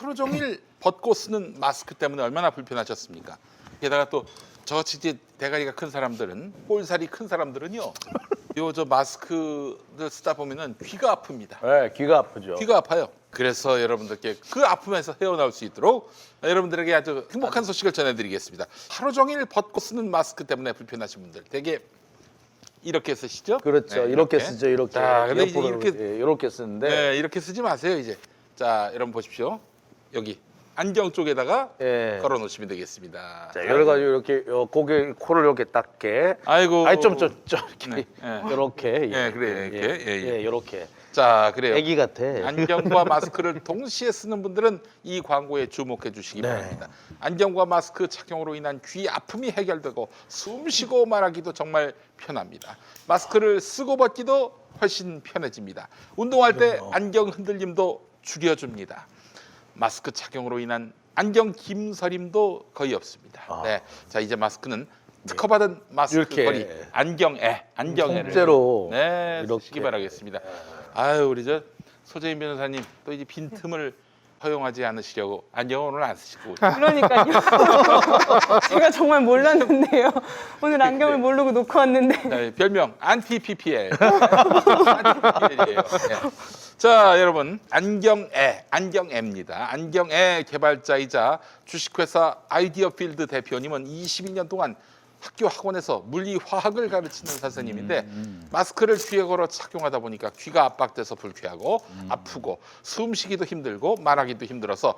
하루 종일 벗고 쓰는 마스크 때문에 얼마나 불편하셨습니까? 게다가 또 저같이 이제 대가리가 큰 사람들은, 볼살이 큰 사람들은요, 요 저 마스크를 쓰다 보면은 귀가 아픕니다. 네, 귀가 아프죠. 귀가 아파요. 그래서 여러분들께 그 아픔에서 헤어나올 수 있도록 여러분들에게 아주 행복한 소식을 전해드리겠습니다. 하루 종일 벗고 쓰는 마스크 때문에 불편하신 분들 되게 이렇게 쓰시죠? 그렇죠. 네, 이렇게 쓰죠. 이렇게. 자, 근데 이제 옆으로 이렇게 쓰는데. 네, 이렇게 쓰지 마세요 이제. 자, 여러분 보십시오. 여기 안경 쪽에다가 예. 걸어 놓으시면 되겠습니다. 자, 여러 가지 이렇게 고개 코를 이렇게 닦게. 아이고. 아니 좀 이렇게. 네, 네. 이렇게. 예, 그래, 이렇게. 예. 이렇게. 자, 그래요. 애기 같아. 안경과 마스크를 동시에 쓰는 분들은 이 광고에 주목해 주시기 네. 바랍니다. 안경과 마스크 착용으로 인한 귀 아픔이 해결되고 숨 쉬고 말하기도 정말 편합니다. 마스크를 쓰고 벗기도 훨씬 편해집니다. 운동할 때 안경 흔들림도 줄여줍니다. 마스크 착용으로 인한 안경 김서림도 거의 없습니다. 네, 자 이제 마스크는 특허받은 마스크 이렇게. 거리 안경애, 안경애를 통째로 네, 이렇게. 쓰시기 바라겠습니다. 아유 우리 저 소재인 변호사님 또 이제 빈틈을 허용하지 않으시려고 안경 오늘 안 쓰시고 그러니까요. 제가 정말 몰랐는데요. 오늘 안경을 모르고 놓고 왔는데. 네, 별명 안티 PPL. 안티 PPL이에요. 자, 여러분 안경애입니다. 안경애 개발자이자 주식회사 아이디어필드 대표님은 22년 동안 학교 학원에서 물리 화학을 가르치는 선생님인데 마스크를 귀에 걸어 착용하다 보니까 귀가 압박돼서 불쾌하고 아프고 숨쉬기도 힘들고 말하기도 힘들어서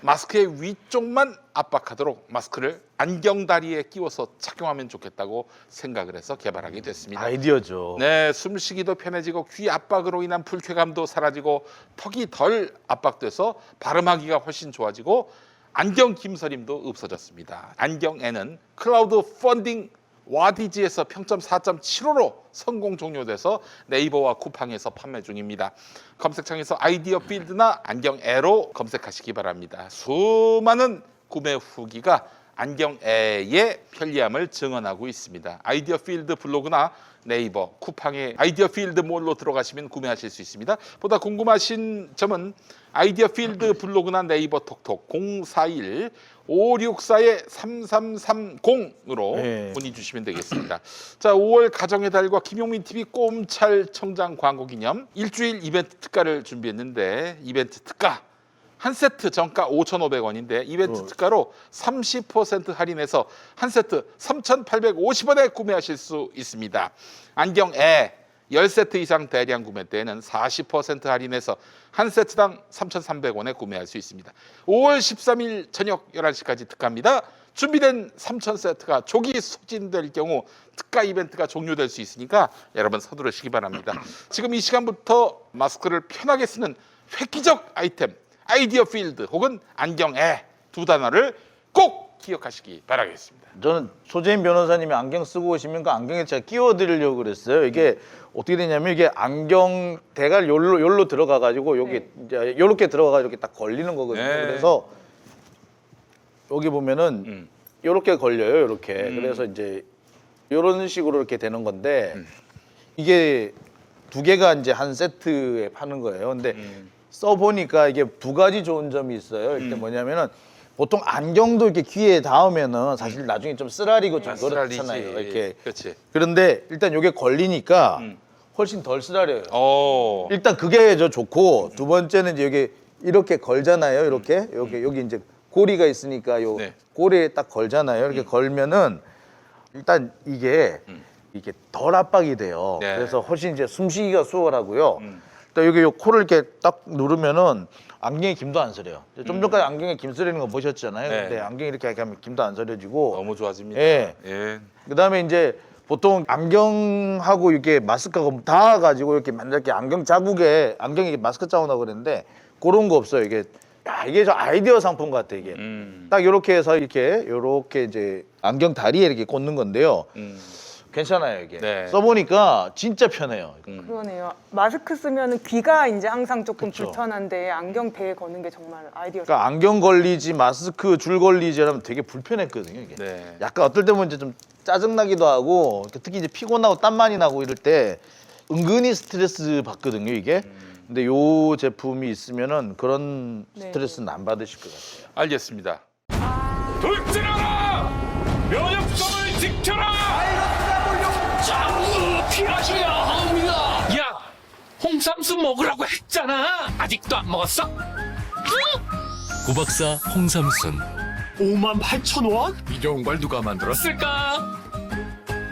마스크의 위쪽만 압박하도록 마스크를 안경다리에 끼워서 착용하면 좋겠다고 생각을 해서 개발하게 됐습니다. 아이디어죠. 네, 숨쉬기도 편해지고 귀 압박으로 인한 불쾌감도 사라지고 턱이 덜 압박돼서 발음하기가 훨씬 좋아지고 안경 김서림도 없어졌습니다. 안경에는 클라우드 펀딩 와디지에서 평점 4.75로 성공 종료돼서 네이버와 쿠팡에서 판매 중입니다. 검색창에서 아이디어 필드나 안경애로 검색하시기 바랍니다. 수많은 구매 후기가 안경애의 편리함을 증언하고 있습니다. 아이디어 필드 블로그나 네이버, 쿠팡의 아이디어 필드 몰로 들어가시면 구매하실 수 있습니다. 보다 궁금하신 점은 아이디어 필드 블로그나 네이버 톡톡 041-564-3330으로 네. 문의 주시면 되겠습니다. 자, 5월 가정의 달과 김용민 TV 꼼찰청장 광고 기념 일주일 이벤트 특가를 준비했는데 이벤트 특가 한 세트 정가 5,500원인데 이벤트 특가로 30% 할인해서 한 세트 3,850원에 구매하실 수 있습니다. 안경애 10세트 이상 대량 구매 때는 40% 할인해서 한 세트당 3,300원에 구매할 수 있습니다. 5월 13일 저녁 11시까지 특가입니다. 준비된 3,000세트가 조기 소진될 경우 특가 이벤트가 종료될 수 있으니까 여러분 서두르시기 바랍니다. 지금 이 시간부터 마스크를 편하게 쓰는 획기적 아이템 아이디어 필드 혹은 안경애 두 단어를 꼭 기억하시기 바라겠습니다. 저는 소재인 변호사님이 안경 쓰고 오시면 그 안경에 제가 끼워드리려고 그랬어요. 이게 어떻게 되냐면 이게 안경 대가 요로 들어가가지고 여기 이제 요렇게 들어가가 이렇게 딱 걸리는 거거든요. 네. 그래서 여기 보면은 요렇게 걸려요. 요렇게. 그래서 이제 요런 식으로 이렇게 되는 건데 이게 두 개가 이제 한 세트에 파는 거예요. 근데 써보니까 이게 두 가지 좋은 점이 있어요. 일단 뭐냐면은 보통 안경도 이렇게 귀에 닿으면은 사실 나중에 좀 쓰라리고 좀 그렇잖아요. 이렇게. 그렇지. 그런데 일단 이게 걸리니까 훨씬 덜 쓰라려요. 일단 그게 저 좋고 두 번째는 이제 여기 이렇게 걸잖아요. 이렇게 여기 이제 고리가 있으니까 요 네. 고리에 딱 걸잖아요. 이렇게 걸면은 일단 이게 덜 압박이 돼요. 네. 그래서 훨씬 이제 숨쉬기가 수월하고요. 또 여기 요 코를 이렇게 딱 누르면은 안경에 김도 안 서려요. 좀 전까지 안경에 김 서리는 거 보셨잖아요. 네. 근데 안경이 이렇게 하면 김도 안 서려지고. 너무 좋아집니다. 예. 예. 그다음에 이제 보통 안경하고 이렇게 마스크하고 닿아가지고 이렇게 만약에 안경 자국에 안경에 마스크 자국 나고 그랬는데 그런 거 없어요. 이게 이게 저 아이디어 상품 같아 이게. 딱 이렇게 해서 이렇게 이제 안경 다리에 이렇게 꽂는 건데요. 괜찮아요 이게. 네. 써보니까 진짜 편해요. 그러네요. 마스크 쓰면 귀가 이제 항상 조금 그쵸. 불편한데 안경 배에 거는 게 정말 아이디어. 그러니까 안경 걸리지 마스크 줄 걸리지 하면 되게 불편했거든요 이게. 네. 약간 어떨 때면 이제 좀 짜증나기도 하고 특히 이제 피곤하고 땀 많이 나고 이럴 때 은근히 스트레스 받거든요 이게. 근데 요 제품이 있으면은 그런 네. 스트레스는 안 받으실 것 같아요. 알겠습니다. 돌진하라! 면역성을 지켜라! 장님 피하셔야 합니다. 야, 홍삼수 먹으라고 했잖아. 아직도 안 먹었어? 고박사 홍삼순 58,000원? 이 좋은 걸 누가 만들었을까?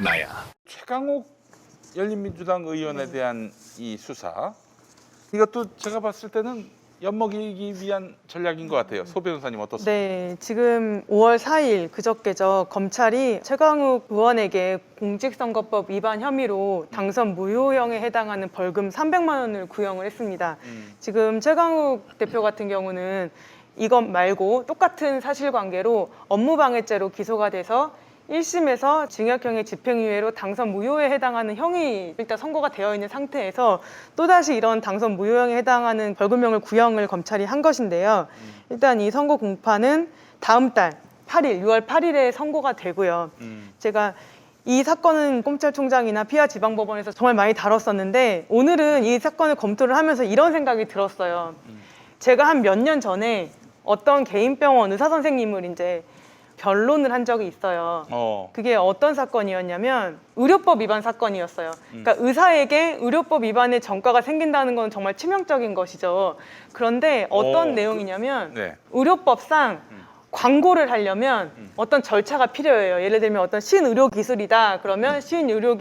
나야. 최강욱 열린민주당 의원에 대한 이 수사, 이것도 제가 봤을 때는 엿먹이기 위한 전략인 것 같아요. 소 변호사님 어떻습니까? 네, 지금 5월 4일 그저께죠. 검찰이 최강욱 의원에게 공직선거법 위반 혐의로 당선 무효형에 해당하는 벌금 300만 원을 구형을 했습니다. 지금 최강욱 대표 같은 경우는 이것 말고 똑같은 사실관계로 업무방해죄로 기소가 돼서 1심에서 징역형의 집행유예로 당선 무효에 해당하는 형이 일단 선고가 되어 있는 상태에서 또다시 이런 당선 무효형에 해당하는 벌금형을 구형을 검찰이 한 것인데요. 일단 이 선고 공판은 다음 달 8일, 6월 8일에 선고가 되고요. 제가 이 사건은 검찰총장이나 피하지방법원에서 정말 많이 다뤘었는데 오늘은 이 사건을 검토를 하면서 이런 생각이 들었어요. 제가 한 몇 년 전에 어떤 개인병원 의사 선생님을 이제 변론을 한 적이 있어요. 그게 어떤 사건이었냐면 의료법 위반 사건이었어요. 그러니까 의사에게 의료법 위반의 전과가 생긴다는 건 정말 치명적인 것이죠. 그런데 어떤 내용이냐면 네. 의료법상 광고를 하려면 어떤 절차가 필요해요. 예를 들면 어떤 신의료기술이다 그러면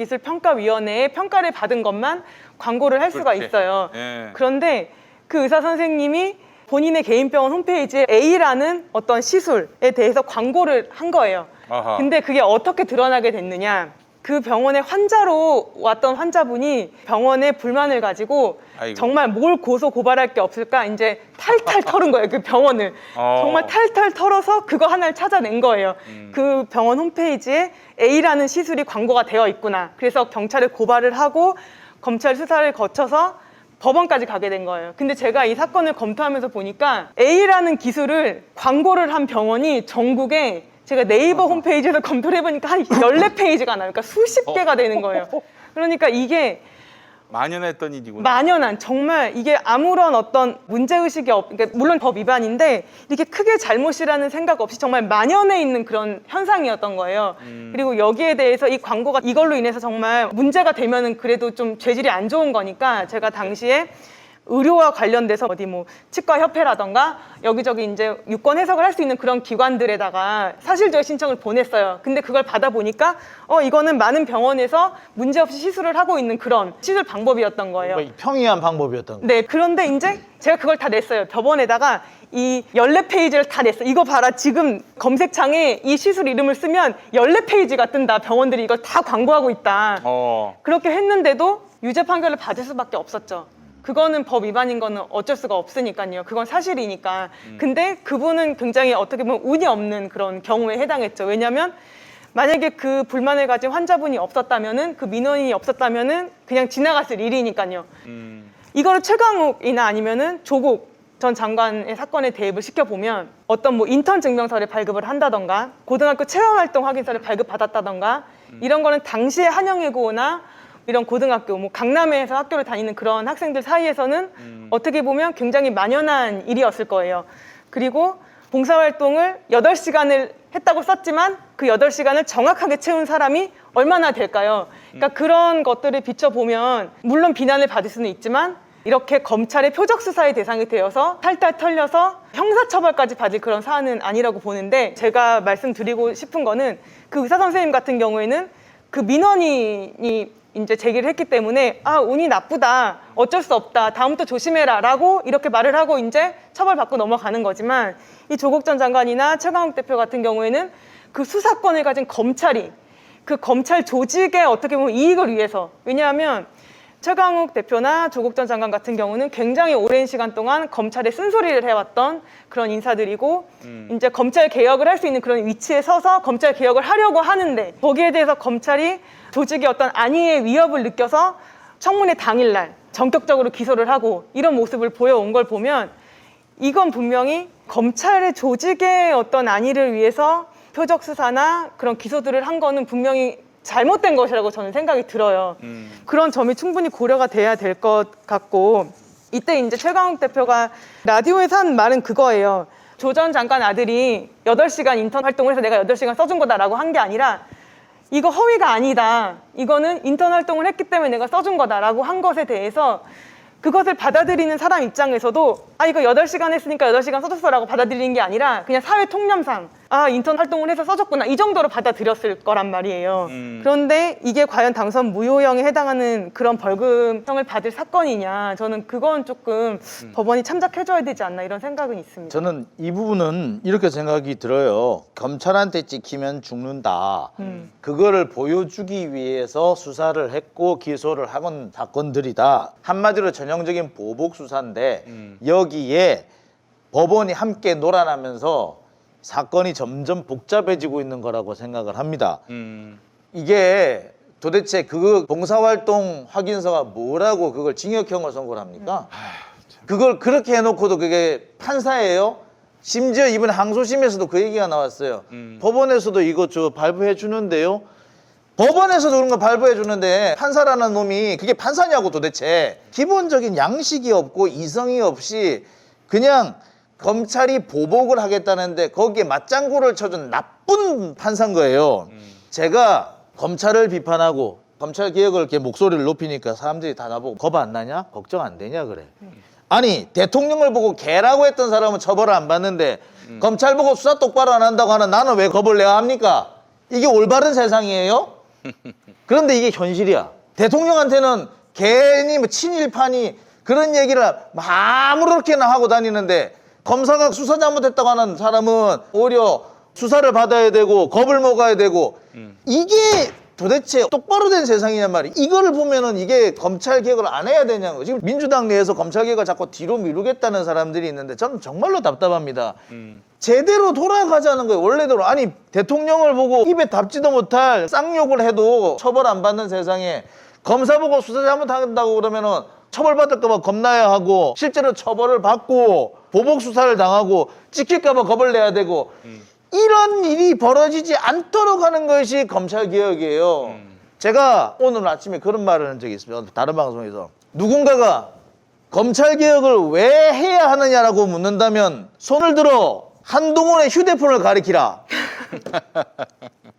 신의료기술평가위원회의 평가를 받은 것만 광고를 할 수가 그렇지. 있어요. 예. 그런데 그 의사 선생님이 본인의 개인병원 홈페이지에 A라는 어떤 시술에 대해서 광고를 한 거예요. 아하. 근데 그게 어떻게 드러나게 됐느냐? 그 병원에 환자로 왔던 환자분이 병원에 불만을 가지고 아이고. 정말 뭘 고소 고발할 게 없을까 이제 탈탈 털은 거예요. 그 병원을 정말 탈탈 털어서 그거 하나를 찾아낸 거예요. 그 병원 홈페이지에 A라는 시술이 광고가 되어 있구나. 그래서 경찰에 고발을 하고 검찰 수사를 거쳐서 법원까지 가게 된 거예요. 근데 제가 이 사건을 검토하면서 보니까 A라는 기술을 광고를 한 병원이 전국에 제가 네이버 홈페이지에서 검토를 해보니까 한 14페이지가 나요. 그러니까 수십 개가 되는 거예요. 그러니까 이게 만연했던 일이구나. 만연한 정말 이게 아무런 어떤 문제의식이 그러니까 물론 법 위반인데 이렇게 크게 잘못이라는 생각 없이 정말 만연해 있는 그런 현상이었던 거예요. 그리고 여기에 대해서 이 광고가 이걸로 인해서 정말 문제가 되면은 그래도 좀 죄질이 안 좋은 거니까 제가 당시에 의료와 관련돼서 어디 뭐 치과협회라던가 여기저기 이제 유권 해석을 할 수 있는 그런 기관들에다가 사실조회 신청을 보냈어요. 근데 그걸 받아보니까 이거는 많은 병원에서 문제없이 시술을 하고 있는 그런 시술 방법이었던 거예요. 평이한 방법이었던 거. 네, 그런데 이제 제가 그걸 다 냈어요. 법원에다가 이 14페이지를 다 냈어요. 이거 봐라. 지금 검색창에 이 시술 이름을 쓰면 14페이지가 뜬다. 병원들이 이걸 다 광고하고 있다. 그렇게 했는데도 유죄 판결을 받을 수밖에 없었죠. 그거는 법 위반인 거는 어쩔 수가 없으니까요. 그건 사실이니까. 근데 그분은 굉장히 어떻게 보면 운이 없는 그런 경우에 해당했죠. 왜냐하면 만약에 그 불만을 가진 환자분이 없었다면은 그 민원인이 없었다면은 그냥 지나갔을 일이니까요. 이거를 최강욱이나 아니면은 조국 전 장관의 사건에 대입을 시켜보면 어떤 뭐 인턴 증명서를 발급을 한다던가 고등학교 체험활동 확인서를 발급받았다던가 이런 거는 당시에 한영예고나 이런 고등학교, 뭐 강남에서 학교를 다니는 그런 학생들 사이에서는 어떻게 보면 굉장히 만연한 일이었을 거예요. 그리고 봉사활동을 8시간을 했다고 썼지만 그 8시간을 정확하게 채운 사람이 얼마나 될까요? 그러니까 그런 것들을 비춰보면 물론 비난을 받을 수는 있지만 이렇게 검찰의 표적 수사의 대상이 되어서 탈탈 털려서 형사처벌까지 받을 그런 사안은 아니라고 보는데 제가 말씀드리고 싶은 거는 그 의사 선생님 같은 경우에는 그 민원인이 이제 제기를 했기 때문에 운이 나쁘다 어쩔 수 없다 다음부터 조심해라 라고 이렇게 말을 하고 이제 처벌받고 넘어가는 거지만 이 조국 전 장관이나 최강욱 대표 같은 경우에는 그 수사권을 가진 검찰이 그 검찰 조직의 어떻게 보면 이익을 위해서 왜냐하면 최강욱 대표나 조국 전 장관 같은 경우는 굉장히 오랜 시간 동안 검찰에 쓴소리를 해왔던 그런 인사들이고 이제 검찰 개혁을 할 수 있는 그런 위치에 서서 검찰 개혁을 하려고 하는데 거기에 대해서 검찰이 조직의 어떤 안위의 위협을 느껴서 청문회 당일날 전격적으로 기소를 하고 이런 모습을 보여온 걸 보면 이건 분명히 검찰의 조직의 어떤 안위를 위해서 표적 수사나 그런 기소들을 한 거는 분명히 잘못된 것이라고 저는 생각이 들어요. 그런 점이 충분히 고려가 돼야 될 것 같고 이때 이제 최강욱 대표가 라디오에서 한 말은 그거예요. 조 전 장관 아들이 8시간 인턴 활동을 해서 내가 8시간 써준 거다라고 한 게 아니라 이거 허위가 아니다. 이거는 인턴 활동을 했기 때문에 내가 써준 거다라고 한 것에 대해서 그것을 받아들이는 사람 입장에서도 아 이거 8시간 했으니까 8시간 써줬어라고 받아들이는 게 아니라 그냥 사회 통념상 아 인턴 활동을 해서 써줬구나 이 정도로 받아들였을 거란 말이에요. 그런데 이게 과연 당선 무효형에 해당하는 그런 벌금형을 받을 사건이냐 저는 그건 조금 법원이 참작해줘야 되지 않나 이런 생각은 있습니다. 저는 이 부분은 이렇게 생각이 들어요. 검찰한테 찍히면 죽는다. 그거를 보여주기 위해서 수사를 했고 기소를 하건 사건들이다. 한마디로 전형적인 보복 수사인데 여기에 법원이 함께 놀아나면서 사건이 점점 복잡해지고 있는 거라고 생각을 합니다. 이게 도대체 그 봉사활동 확인서가 뭐라고 그걸 징역형을 선고를 합니까? 그걸 그렇게 해놓고도 그게 판사예요? 심지어 이번에 항소심에서도 그 얘기가 나왔어요. 법원에서도 이거 저 발부해 주는데요. 법원에서도 그런 거 발부해 주는데 판사라는 놈이 그게 판사냐고 도대체. 기본적인 양식이 없고 이성이 없이 그냥 검찰이 보복을 하겠다는데 거기에 맞장구를 쳐준 나쁜 판사인 거예요. 제가 검찰을 비판하고 검찰 개혁을 이렇게 목소리를 높이니까 사람들이 다 나보고 겁 안 나냐? 걱정 안 되냐 그래. 아니 대통령을 보고 개라고 했던 사람은 처벌을 안 받는데 검찰 보고 수사 똑바로 안 한다고 하는 나는 왜 겁을 내야 합니까? 이게 올바른 세상이에요? 그런데 이게 현실이야. 대통령한테는 괜히 뭐 친일파니 그런 얘기를 아무렇게나 하고 다니는데 검사가 수사 잘못했다고 하는 사람은 오히려 수사를 받아야 되고 겁을 먹어야 되고 이게 도대체 똑바로 된 세상이냔 말이야. 이거를 보면은 이게 검찰 개혁을 안 해야 되냐고. 지금 민주당 내에서 검찰 개혁을 자꾸 뒤로 미루겠다는 사람들이 있는데 저는 정말로 답답합니다. 제대로 돌아가자는 거예요. 원래대로. 아니 대통령을 보고 입에 답지도 못할 쌍욕을 해도 처벌 안 받는 세상에 검사 보고 수사 잘못한다고 그러면은 처벌받을까 봐 겁나야 하고 실제로 처벌을 받고 보복 수사를 당하고 찍힐까 봐 겁을 내야 되고 이런 일이 벌어지지 않도록 하는 것이 검찰 개혁이에요. 제가 오늘 아침에 그런 말을 한 적이 있습니다. 다른 방송에서 누군가가 검찰 개혁을 왜 해야 하느냐라고 묻는다면 손을 들어 한동훈의 휴대폰을 가리키라.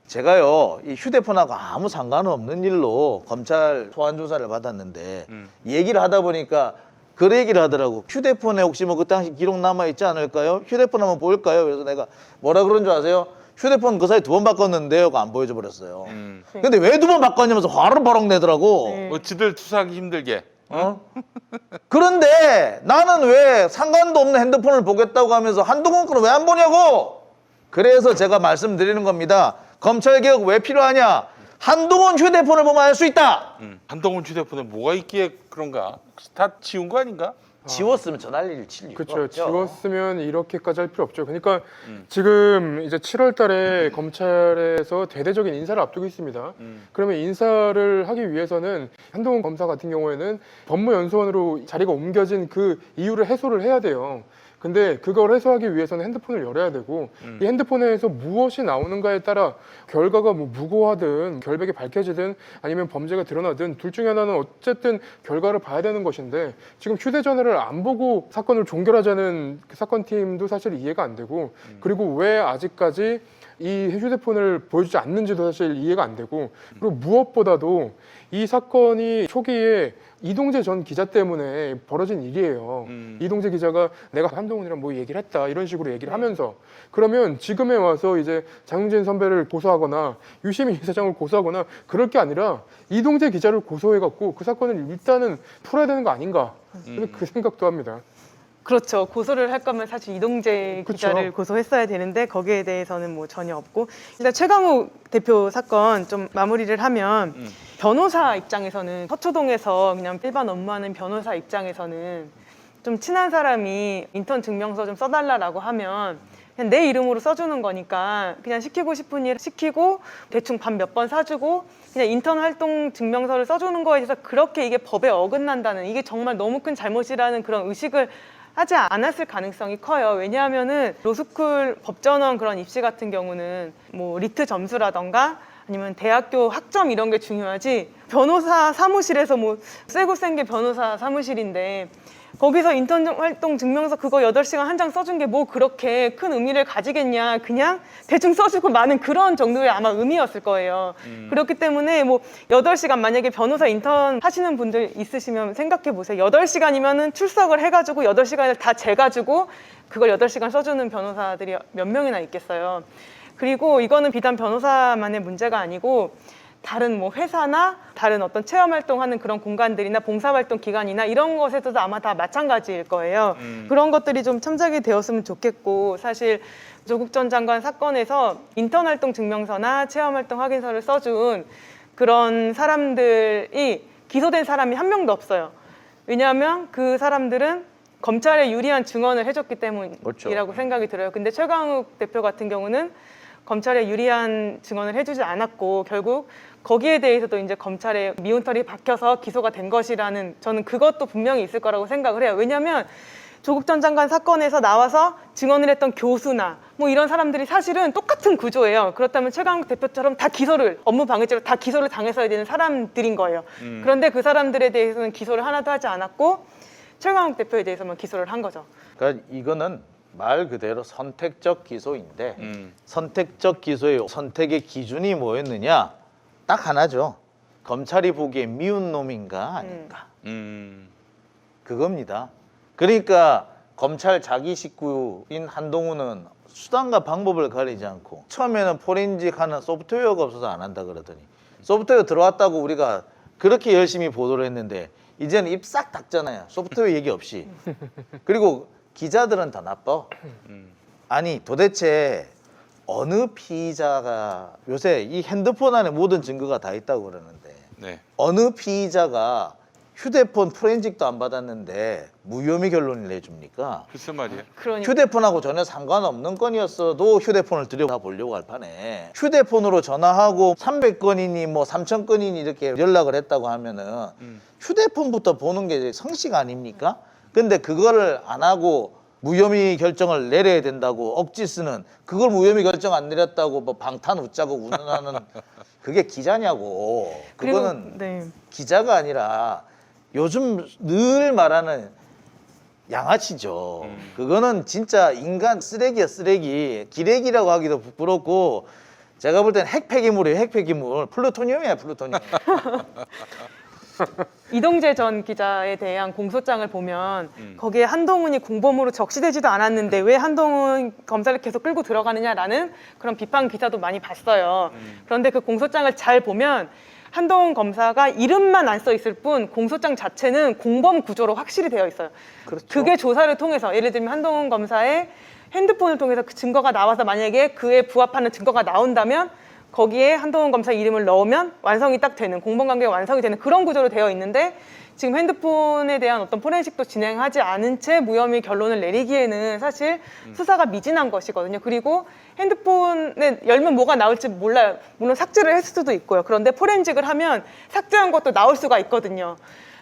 제가요 이 휴대폰하고 아무 상관없는 일로 검찰 소환 조사를 받았는데 얘기를 하다 보니까 그 얘기를 하더라고. 휴대폰에 혹시 뭐 그 당시 기록 남아 있지 않을까요? 휴대폰 한번 보일까요? 그래서 내가 뭐라 그런 줄 아세요? 휴대폰 그 사이 2번 바꿨는데요. 안 보여줘 버렸어요. 근데 왜 2번 바꿨냐면서 화를 버럭 내더라고. 뭐 지들 수사하기 힘들게. 그런데 나는 왜 상관도 없는 핸드폰을 보겠다고 하면서 한동훈 거는 왜 안 보냐고. 그래서 제가 말씀드리는 겁니다. 검찰개혁 왜 필요하냐? 한동훈 휴대폰을 보면 알 수 있다. 한동훈 휴대폰에 뭐가 있기에 그런가? 혹시 다 지운 거 아닌가? 지웠으면 전할 일을 칠 이유가 그렇죠. 없죠. 지웠으면 이렇게까지 할 필요 없죠. 그러니까 지금 이제 7월달에 검찰에서 대대적인 인사를 앞두고 있습니다. 그러면 인사를 하기 위해서는 한동훈 검사 같은 경우에는 법무연수원으로 자리가 옮겨진 그 이유를 해소를 해야 돼요. 근데 그걸 해소하기 위해서는 핸드폰을 열어야 되고 이 핸드폰에서 무엇이 나오는가에 따라 결과가 뭐 무고하든 결백이 밝혀지든 아니면 범죄가 드러나든 둘 중에 하나는 어쨌든 결과를 봐야 되는 것인데 지금 휴대전화를 안 보고 사건을 종결하자는 그 사건팀도 사실 이해가 안 되고 그리고 왜 아직까지 이 휴대폰을 보여주지 않는지도 사실 이해가 안 되고 그리고 무엇보다도 이 사건이 초기에 이동재 전 기자 때문에 벌어진 일이에요. 이동재 기자가 내가 한동훈이랑 뭐 얘기를 했다 이런 식으로 얘기를 하면서 그러면 지금에 와서 이제 장윤진 선배를 고소하거나 유시민 이사장을 고소하거나 그럴 게 아니라 이동재 기자를 고소해갖고 그 사건을 일단은 풀어야 되는 거 아닌가 그 생각도 합니다. 그렇죠. 고소를 할 거면 사실 이동재 그쵸. 기자를 고소했어야 되는데 거기에 대해서는 뭐 전혀 없고 일단 최강욱 대표 사건 좀 마무리를 하면 변호사 입장에서는 서초동에서 그냥 일반 업무하는 변호사 입장에서는 좀 친한 사람이 인턴 증명서 좀 써달라고 하면 그냥 내 이름으로 써주는 거니까 그냥 시키고 싶은 일 시키고 대충 밥 몇 번 사주고 그냥 인턴 활동 증명서를 써주는 거에 대해서 그렇게 이게 법에 어긋난다는 이게 정말 너무 큰 잘못이라는 그런 의식을 하지 않았을 가능성이 커요. 왜냐하면은 로스쿨 법전원 그런 입시 같은 경우는 뭐 리트 점수라던가 아니면 대학교 학점 이런 게 중요하지 변호사 사무실에서 뭐 세고 센 게 변호사 사무실인데 거기서 인턴 활동 증명서 그거 8시간 한 장 써준 게 뭐 그렇게 큰 의미를 가지겠냐. 그냥 대충 써주고 마는 그런 정도의 아마 의미였을 거예요. 그렇기 때문에 뭐 8시간 만약에 변호사 인턴 하시는 분들 있으시면 생각해 보세요. 8시간이면은 출석을 해가지고 8시간을 다 재가지고 그걸 8시간 써주는 변호사들이 몇 명이나 있겠어요. 그리고 이거는 비단 변호사만의 문제가 아니고 다른 뭐 회사나 다른 어떤 체험 활동하는 그런 공간들이나 봉사활동 기관이나 이런 것에서도 아마 다 마찬가지일 거예요. 그런 것들이 좀 참작이 되었으면 좋겠고 사실 조국 전 장관 사건에서 인턴 활동 증명서나 체험 활동 확인서를 써준 그런 사람들이 기소된 사람이 한 명도 없어요. 왜냐하면 그 사람들은 검찰에 유리한 증언을 해줬기 때문이라고 그렇죠. 생각이 들어요. 근데 최강욱 대표 같은 경우는 검찰에 유리한 증언을 해주지 않았고 결국 거기에 대해서도 이제 검찰에 미운털이 박혀서 기소가 된 것이라는 저는 그것도 분명히 있을 거라고 생각을 해요. 왜냐하면 조국 전 장관 사건에서 나와서 증언을 했던 교수나 뭐 이런 사람들이 사실은 똑같은 구조예요. 그렇다면 최강욱 대표처럼 다 기소를 업무 방해죄로 다 기소를 당했어야 되는 사람들인 거예요. 그런데 그 사람들에 대해서는 기소를 하나도 하지 않았고 최강욱 대표에 대해서만 기소를 한 거죠. 그러니까 이거는 말 그대로 선택적 기소인데 선택적 기소의 선택의 기준이 뭐였느냐? 딱 하나죠. 검찰이 보기에 미운 놈인가 아닌가. 그겁니다. 그러니까 검찰 자기 식구인 한동훈은 수단과 방법을 가리지 않고 처음에는 포렌식 하는 소프트웨어가 없어서 안 한다 그러더니 소프트웨어 들어왔다고 우리가 그렇게 열심히 보도를 했는데 이제는 입 싹 닫잖아요. 소프트웨어 얘기 없이. 그리고 기자들은 더 나빠. 아니 도대체 어느 피의자가 요새 이 핸드폰 안에 모든 증거가 다 있다고 그러는데 네. 어느 피의자가 휴대폰 포렌식도 안 받았는데 무혐의 결론을 내줍니까? 글쎄 말이에요. 그러니까 휴대폰하고 전혀 상관없는 건이었어도 휴대폰을 들여다보려고 할 판에 휴대폰으로 전화하고 300건이니 뭐 3000건이니 이렇게 연락을 했다고 하면은 휴대폰부터 보는 게 성식 아닙니까? 근데 그거를 안 하고 무혐의 결정을 내려야 된다고 억지 쓰는 그걸 무혐의 결정 안 내렸다고 뭐 방탄 웃자고 운운하는 그게 기자냐고. 그거는 그리고, 네. 기자가 아니라 요즘 늘 말하는 양아치죠. 그거는 진짜 인간 쓰레기야 쓰레기. 기레기라고 하기도 부끄럽고 제가 볼 땐 핵폐기물이에요. 핵폐기물. 플루토늄이야 플루토늄. 이동재 전 기자에 대한 공소장을 보면 거기에 한동훈이 공범으로 적시되지도 않았는데 왜 한동훈 검사를 계속 끌고 들어가느냐라는 그런 비판 기사도 많이 봤어요. 그런데 그 공소장을 잘 보면 한동훈 검사가 이름만 안 써 있을 뿐 공소장 자체는 공범 구조로 확실히 되어 있어요. 그렇죠. 그게 조사를 통해서 예를 들면 한동훈 검사의 핸드폰을 통해서 그 증거가 나와서 만약에 그에 부합하는 증거가 나온다면 거기에 한동훈 검사 이름을 넣으면 완성이 딱 되는 공범관계가 완성이 되는 그런 구조로 되어 있는데 지금 핸드폰에 대한 어떤 포렌식도 진행하지 않은 채 무혐의 결론을 내리기에는 사실 수사가 미진한 것이거든요. 그리고 핸드폰에 열면 뭐가 나올지 몰라요. 물론 삭제를 했을 수도 있고요. 그런데 포렌식을 하면 삭제한 것도 나올 수가 있거든요.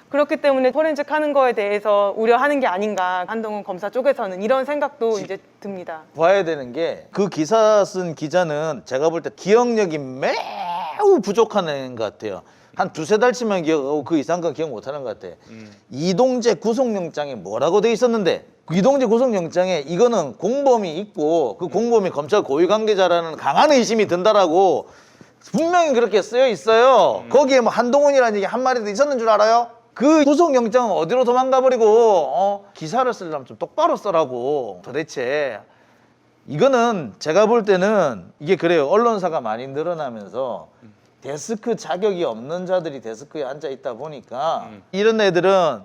그렇기 때문에 포렌식 하는 거에 대해서 우려하는 게 아닌가 한동훈 검사 쪽에서는 이런 생각도 이제 듭니다. 봐야 되는 게 그 기사 쓴 기자는 제가 볼 때 기억력이 매우 부족한 애인 것 같아요. 한 두세 달치만 기억하고 그 이상 건 기억 못하는 것 같아. 이동재 구속영장에 뭐라고 돼 있었는데 이동재 구속영장에 이거는 공범이 있고 그 공범이 검찰 고위 관계자라는 강한 의심이 든다라고 분명히 그렇게 쓰여 있어요. 거기에 뭐 한동훈이라는 얘기 한 마디도 있었는 줄 알아요? 그 구속영장은 어디로 도망가 버리고 기사를 쓰려면 좀 똑바로 써라고. 도대체 이거는 제가 볼 때는 이게 그래요. 언론사가 많이 늘어나면서 데스크 자격이 없는 자들이 데스크에 앉아 있다 보니까 이런 애들은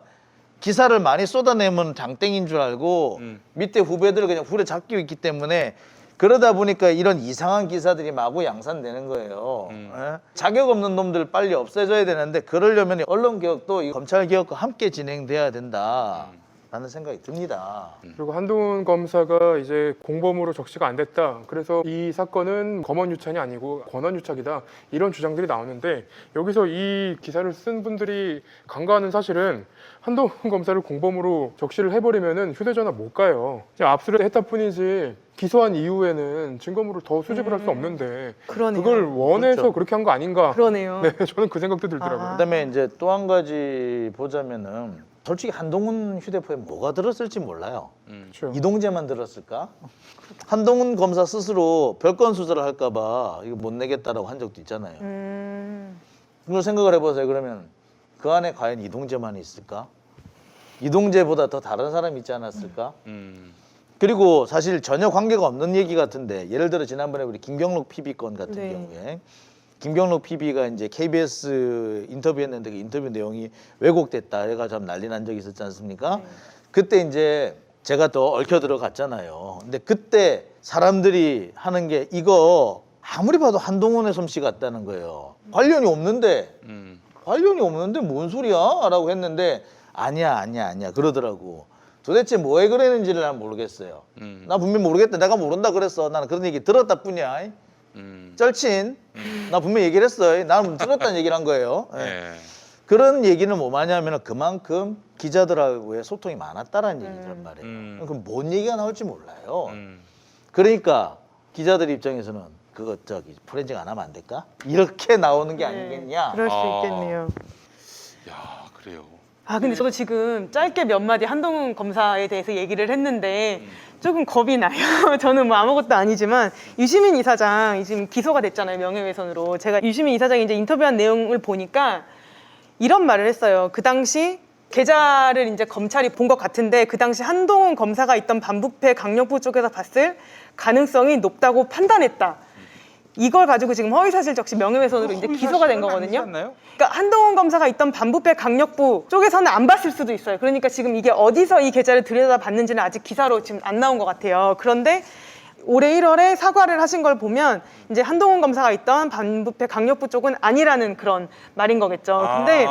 기사를 많이 쏟아내면 장땡인 줄 알고 밑에 후배들을 그냥 후려 잡고 있기 때문에 그러다 보니까 이런 이상한 기사들이 마구 양산되는 거예요. 예? 자격 없는 놈들 빨리 없애줘야 되는데 그러려면 언론 개혁도 이 검찰 개혁과 함께 진행돼야 된다라는 생각이 듭니다. 그리고 한동훈 검사가 이제 공범으로 적시가 안 됐다. 그래서 이 사건은 검언 유착이 아니고 권한 유착이다. 이런 주장들이 나오는데 여기서 이 기사를 쓴 분들이 간과하는 사실은 한동훈 검사를 공범으로 적시를 해버리면은 휴대전화 못 가요. 그냥 압수를 했다 뿐이지 기소한 이후에는 증거물을 더 수집을 할 수 없는데 그러네요. 그걸 원해서 그렇죠. 그렇게 한 거 아닌가? 그러네요. 네, 저는 그 생각도 들더라고요. 아. 그다음에 이제 또 한 가지 보자면은 솔직히 한동훈 휴대폰에 뭐가 들었을지 몰라요. 그렇죠. 이동재만 들었을까? 한동훈 검사 스스로 별건 수사를 할까봐 이거 못 내겠다라고 한 적도 있잖아요. 그걸 생각을 해보세요. 그러면 그 안에 과연 이동재만 있을까? 이동재보다 더 다른 사람이 있지 않았을까? 그리고 사실 전혀 관계가 없는 얘기 같은데 예를 들어 지난번에 우리 김경록 PB 건 같은 네. 경우에 김경록 PB가 이제 KBS 인터뷰했는데 그 인터뷰 내용이 왜곡됐다 해가 좀 난리 난 적이 있었지 않습니까? 그때 이제 제가 또 얽혀 들어갔잖아요. 근데 그때 사람들이 하는 게 이거 아무리 봐도 한동훈의 솜씨 같다는 거예요. 관련이 없는데 뭔 소리야? 라고 했는데 아니야 그러더라고. 도대체 뭐에 그랬는지를 난 모르겠어요. 나 분명히 모르겠다. 내가 모른다 그랬어. 나는 그런 얘기 들었다 뿐이야. 쩔친. 나 분명히 얘기를 했어. 나는 들었다는 얘기를 한 거예요. 예. 예. 그런 얘기는 뭐냐면 그만큼 기자들하고의 소통이 많았다라는 얘기란 말이에요. 그럼 뭔 얘기가 나올지 몰라요. 그러니까 기자들 입장에서는 그거 저기 포렌징 안 하면 안 될까? 이렇게 나오는 게 아니겠냐? 그럴 수 아. 있겠네요. 야, 그래요. 아 근데 저도 지금 짧게 몇 마디 한동훈 검사에 대해서 얘기를 했는데 조금 겁이 나요. 저는 뭐 아무것도 아니지만 유시민 이사장 지금 기소가 됐잖아요, 명예훼손으로. 제가 유시민 이사장이 이제 인터뷰한 내용을 보니까 이런 말을 했어요. 그 당시 계좌를 이제 검찰이 본 것 같은데 그 당시 한동훈 검사가 있던 반부패 강력부 쪽에서 봤을 가능성이 높다고 판단했다. 이걸 가지고 지금 허위사실 적시 명예훼손으로 이제 기소가 된 거거든요. 그러니까 한동훈 검사가 있던 반부패 강력부 쪽에서는 안 봤을 수도 있어요. 그러니까 지금 이게 어디서 이 계좌를 들여다봤는지는 아직 기사로 지금 안 나온 것 같아요. 그런데 올해 1월에 사과를 하신 걸 보면 이제 한동훈 검사가 있던 반부패 강력부 쪽은 아니라는 그런 말인 거겠죠. 근데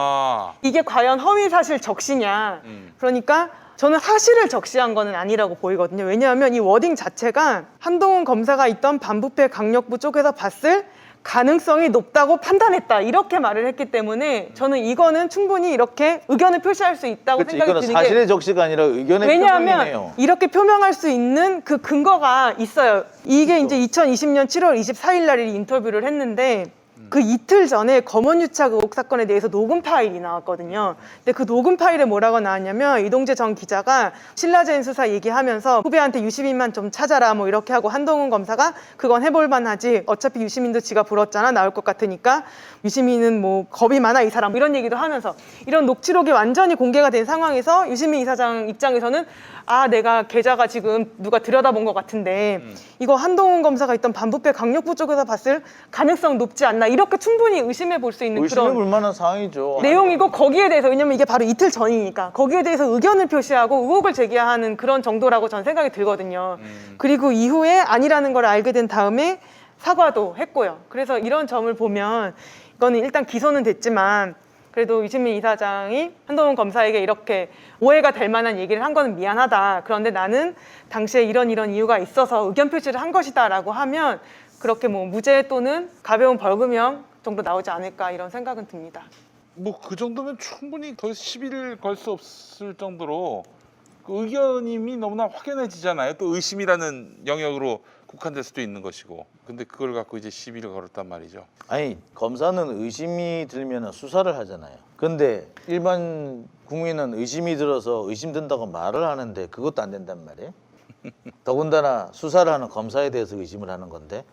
이게 과연 허위사실 적시냐. 그러니까 저는 사실을 적시한 거는 아니라고 보이거든요. 왜냐하면 이 워딩 자체가 한동훈 검사가 있던 반부패 강력부 쪽에서 봤을 가능성이 높다고 판단했다 이렇게 말을 했기 때문에 저는 이거는 충분히 이렇게 의견을 표시할 수 있다고 그렇지, 생각이 이거는 드는 게 사실의 적시가 아니라 의견의 왜냐하면 표명이네요. 이렇게 표명할 수 있는 그 근거가 있어요. 이게 이제 2020년 7월 24일 날 인터뷰를 했는데 그 이틀 전에 검언유착 의혹 사건에 대해서 녹음 파일이 나왔거든요. 근데 그 녹음 파일에 뭐라고 나왔냐면 이동재 전 기자가 신라젠 수사 얘기하면서 후배한테 유시민만 좀 찾아라 뭐 이렇게 하고 한동훈 검사가 그건 해볼 만하지 어차피 유시민도 지가 불었잖아 나올 것 같으니까 유시민은 뭐 겁이 많아 이 사람 이런 얘기도 하면서 이런 녹취록이 완전히 공개가 된 상황에서 유시민 이사장 입장에서는 아 내가 계좌가 지금 누가 들여다본 것 같은데 이거 한동훈 검사가 있던 반부패 강력부 쪽에서 봤을 가능성 높지 않나 이렇게 충분히 의심해 볼 수 있는 의심해 그런 볼 만한 상황이죠. 내용이고 거기에 대해서 왜냐면 이게 바로 이틀 전이니까 거기에 대해서 의견을 표시하고 의혹을 제기하는 그런 정도라고 전 생각이 들거든요. 그리고 이후에 아니라는 걸 알게 된 다음에 사과도 했고요. 그래서 이런 점을 보면 이거는 일단 기소는 됐지만 그래도 유시민 이사장이 한동훈 검사에게 이렇게 오해가 될 만한 얘기를 한 거는 미안하다. 그런데 나는 당시에 이런 이유가 있어서 의견 표시를 한 것이다라고 하면 그렇게 뭐 무죄 또는 가벼운 벌금형 정도 나오지 않을까 이런 생각은 듭니다. 뭐 그 정도면 충분히 더 시비를 걸 수 없을 정도로 그 의견임이 너무나 확연해지잖아요. 또 의심이라는 영역으로 국한될 수도 있는 것이고. 근데 그걸 갖고 이제 시비를 걸었단 말이죠. 아니 검사는 의심이 들면 수사를 하잖아요. 근데 일반 국민은 의심이 들어서 의심된다고 말을 하는데 그것도 안 된단 말이에요. 더군다나 수사를 하는 검사에 대해서 의심을 하는 건데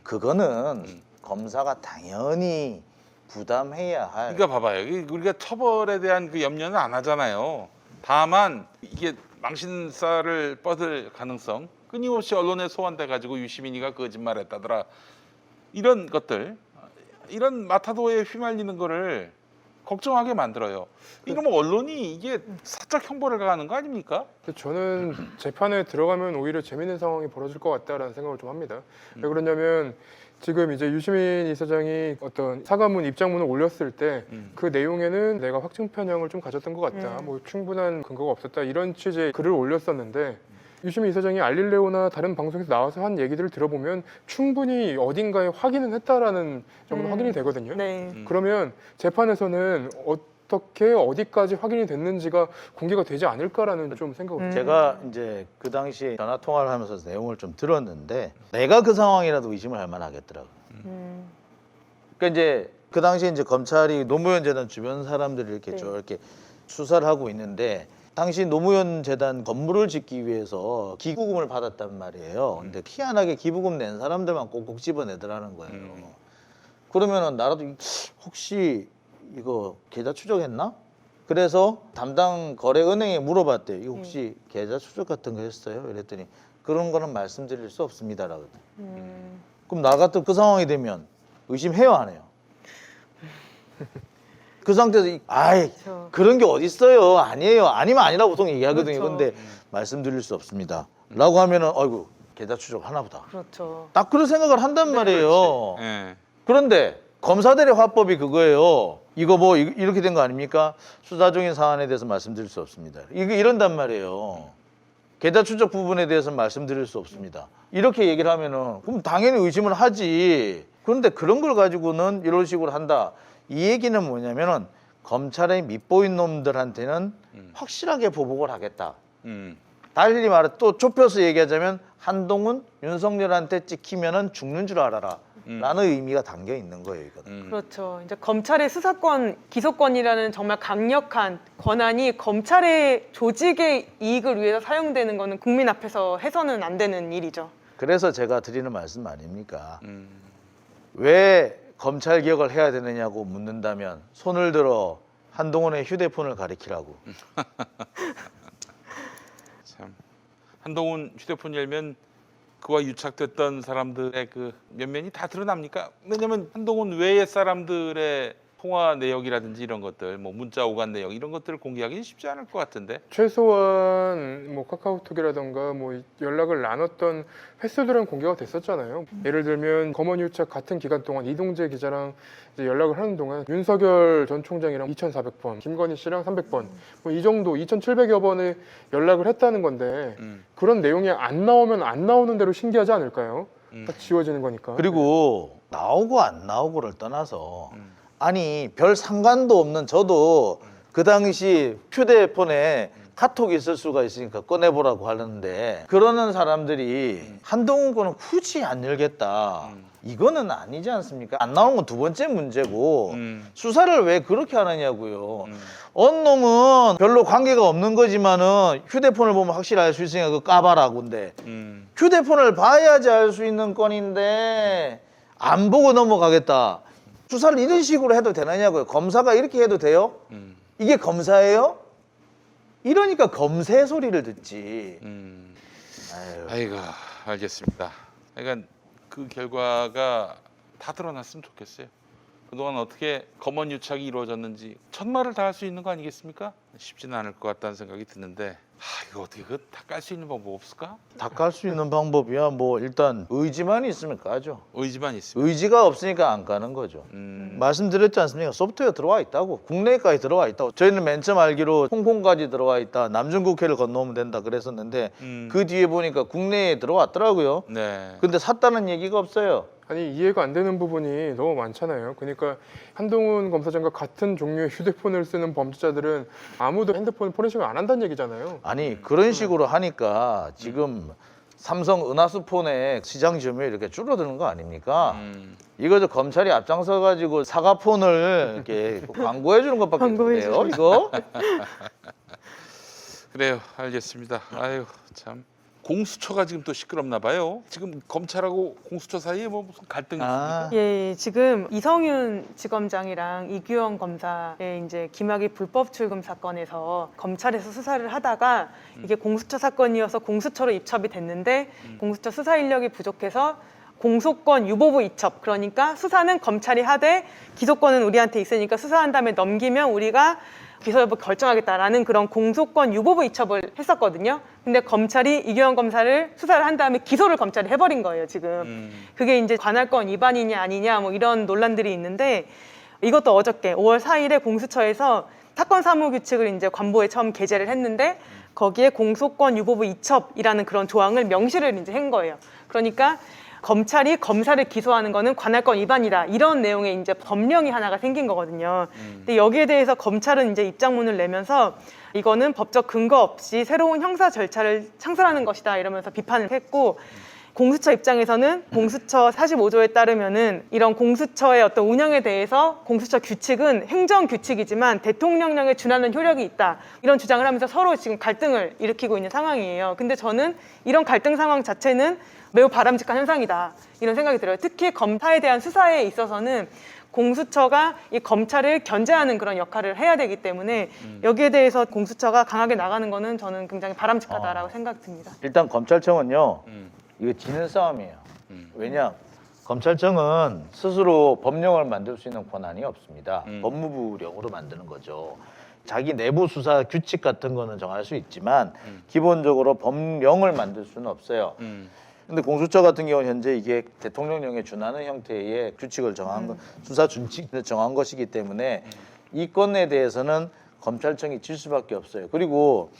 그거는 검사가 당연히 부담해야 할. 그러니까 봐봐요. 우리가 처벌에 대한 그 염려는 안 하잖아요. 다만 이게 망신살을 뻗을 가능성, 끊임없이 언론에 소환돼 가지고 유시민이가 거짓말했다더라 이런 것들, 이런 마타도에 휘말리는 거를 걱정하게 만들어요. 이러면 언론이 이게 사적 형벌을 가하는 거 아닙니까? 근데 저는 재판에 들어가면 오히려 재밌는 상황이 벌어질 것 같다라는 생각을 좀 합니다. 왜 그러냐면 지금 이제 유시민 이사장이 어떤 사과문 입장문을 올렸을 때 그 내용에는 내가 확증 편향을 좀 가졌던 것 같다. 뭐 충분한 근거가 없었다. 이런 취지의 글을 올렸었는데 유시민 이사장이 알릴레오나 다른 방송에서 나와서 한 얘기들을 들어보면 충분히 어딘가에 확인은 했다라는 정도는 확인이 되거든요. 네. 그러면 재판에서는 어떻게 어디까지 확인이 됐는지가 공개가 되지 않을까라는 좀 생각을 제가 이제 그 당시에 전화 통화를 하면서 내용을 좀 들었는데 내가 그 상황이라도 의심을 할 만하겠더라고요. 그러니까 이제 그 당시에 이제 검찰이 노무현 재단 주변 사람들을 이렇게 저렇게 수사를 하고 있는데 당시 노무현 재단 건물을 짓기 위해서 기부금을 받았단 말이에요. 근데 희한하게 기부금 낸 사람들만 꼭꼭 집어내더라는 거예요. 그러면은 나라도 혹시 이거 계좌 추적했나? 그래서 담당 거래은행에 물어봤대요. 이거 혹시 계좌 추적 같은 거 했어요? 이랬더니 그런 거는 말씀드릴 수 없습니다라고. 그럼 나 같은 그 상황이 되면 의심해요, 안 해요? 그 상태에서 아이 그렇죠. 그런 게 어디 있어요? 아니에요. 아니면 아니라고 보통 얘기하거든요. 그렇죠. 근데 말씀드릴 수 없습니다. 라고 하면은 어이구 계좌 추적 하나 보다. 그렇죠. 딱 그런 생각을 한단 말이에요. 예. 그런데 검사들의 화법이 그거예요. 이거 뭐 이렇게 된 거 아닙니까? 수사 중인 사안에 대해서 말씀드릴 수 없습니다. 이런단 말이에요. 계좌 추적 부분에 대해서 말씀드릴 수 없습니다. 이렇게 얘기를 하면은 그럼 당연히 의심을 하지. 그런데 그런 걸 가지고는 이런 식으로 한다. 이 얘기는 뭐냐면은 검찰의 밑보인 놈들한테는 확실하게 보복을 하겠다. 달리 말해 또 좁혀서 얘기하자면 한동훈, 윤석열한테 찍히면은 죽는 줄 알아라. 라는 의미가 담겨 있는 거예요, 이거는. 그렇죠. 이제 검찰의 수사권, 기소권이라는 정말 강력한 권한이 검찰의 조직의 이익을 위해서 사용되는 거는 국민 앞에서 해서는 안 되는 일이죠. 그래서 제가 드리는 말씀 아닙니까? 왜 검찰 개혁을 해야 되느냐고 묻는다면 손을 들어 한동훈의 휴대폰을 가리키라고. 참 한동훈 휴대폰 열면 그와 유착됐던 사람들의 그 면면이 다 드러납니까? 왜냐면 한동훈 외의 사람들의 통화 내역이라든지 이런 것들, 뭐 문자 오간 내역 이런 것들을 공개하기는 쉽지 않을 것 같은데. 최소한 뭐 카카오톡이라던가 뭐 연락을 나눴던 횟수들은 공개가 됐었잖아요. 예를 들면 검언유착 같은 기간 동안 이동재 기자랑 이제 연락을 하는 동안 윤석열 전 총장이랑 2,400번, 김건희 씨랑 300번, 뭐 이 정도 2,700여 번의 연락을 했다는 건데 그런 내용이 안 나오면 안 나오는 대로 신기하지 않을까요? 다 지워지는 거니까. 그리고 나오고 안 나오고를 떠나서 아니 별 상관도 없는 저도 그 당시 휴대폰에 카톡이 있을 수가 있으니까 꺼내보라고 하는데 그러는 사람들이 한동훈 거는 굳이 안 열겠다. 이거는 아니지 않습니까? 안 나오는 건 두 번째 문제고 수사를 왜 그렇게 하느냐고요. 어느 놈은 별로 관계가 없는 거지만은 휴대폰을 보면 확실히 알 수 있으니까 그거 까봐라고인데 휴대폰을 봐야지 알 수 있는 건인데 안 보고 넘어가겠다. 수사를 이런 식으로 해도 되느냐고요. 검사가 이렇게 해도 돼요? 이게 검사예요? 이러니까 검세 소리를 듣지. 아유. 아이고 알겠습니다. 그러니까 그 결과가 다 드러났으면 좋겠어요. 그동안 어떻게 검언 유착이 이루어졌는지 천말을 다 할 수 있는 거 아니겠습니까? 쉽지는 않을 것 같다는 생각이 드는데 이거 어떻게 다 깔 수 있는 방법 없을까? 다 깔 수 있는 방법이야 뭐 일단 의지만 있으면 까죠. 의지만 있으면. 의지가 없으니까 안 까는 거죠. 말씀드렸지 않습니까? 소프트웨어 들어와 있다고. 국내까지 들어와 있다고. 저희는 맨 처음 알기로 홍콩까지 들어와 있다. 남중국해를 건너면 된다 그랬었는데 그 뒤에 보니까 국내에 들어왔더라고요. 네. 근데 샀다는 얘기가 없어요. 아니 이해가 안 되는 부분이 너무 많잖아요. 그러니까 한동훈 검사장과 같은 종류의 휴대폰을 쓰는 범죄자들은 아무도 핸드폰 포렌식을 안 한다는 얘기잖아요. 아니 그런 식으로 하니까 지금 삼성 은하수폰의 시장 점유율이 이렇게 줄어드는 거 아닙니까? 이거 저 검찰이 앞장서 가지고 사과폰을 이렇게 광고해 주는 것밖에 없네요. 이거 그래요. 알겠습니다. 아유 참. 공수처가 지금 또 시끄럽나 봐요. 지금 검찰하고 공수처 사이에 뭐 무슨 갈등이 있습니까? 예, 지금 이성윤 지검장이랑 이규영 검사의 이제 김학의 불법 출금 사건에서 검찰에서 수사를 하다가 이게 공수처 사건이어서 공수처로 입첩이 됐는데 공수처 수사 인력이 부족해서 공소권 유보부 이첩, 그러니까 수사는 검찰이 하되 기소권은 우리한테 있으니까 수사한 다음에 넘기면 우리가 기소 여부 결정하겠다라는 그런 공소권 유보부 이첩을 했었거든요. 근데 검찰이 이규영 검사를 수사를 한 다음에 기소를 검찰이 해버린 거예요, 지금. 그게 이제 관할권 위반이냐 아니냐 뭐 이런 논란들이 있는데 이것도 어저께 5월 4일에 공수처에서 사건 사무 규칙을 이제 관보에 처음 게재를 했는데 거기에 공소권 유보부 이첩이라는 그런 조항을 명시를 이제 한 거예요. 그러니까 검찰이 검사를 기소하는 거는 관할권 위반이다, 이런 내용의 이제 법령이 하나가 생긴 거거든요. 근데 여기에 대해서 검찰은 이제 입장문을 내면서 이거는 법적 근거 없이 새로운 형사 절차를 창설하는 것이다 이러면서 비판을 했고, 공수처 입장에서는 공수처 45조에 따르면은 이런 공수처의 어떤 운영에 대해서 공수처 규칙은 행정 규칙이지만 대통령령에 준하는 효력이 있다. 이런 주장을 하면서 서로 지금 갈등을 일으키고 있는 상황이에요. 근데 저는 이런 갈등 상황 자체는 매우 바람직한 현상이다. 이런 생각이 들어요. 특히 검사에 대한 수사에 있어서는 공수처가 이 검찰을 견제하는 그런 역할을 해야 되기 때문에 여기에 대해서 공수처가 강하게 나가는 거는 저는 굉장히 바람직하다라고 생각이 듭니다. 일단 검찰청은요, 이거 지는 싸움이에요. 왜냐? 검찰청은 스스로 법령을 만들 수 있는 권한이 없습니다. 법무부령으로 만드는 거죠. 자기 내부 수사 규칙 같은 거는 정할 수 있지만 기본적으로 법령을 만들 수는 없어요. 근데 공수처 같은 경우는 현재 이게 대통령령에 준하는 형태의 규칙을 정한 거, 수사 준칙을 정한 것이기 때문에 이 건에 대해서는 검찰청이 질 수밖에 없어요. 그리고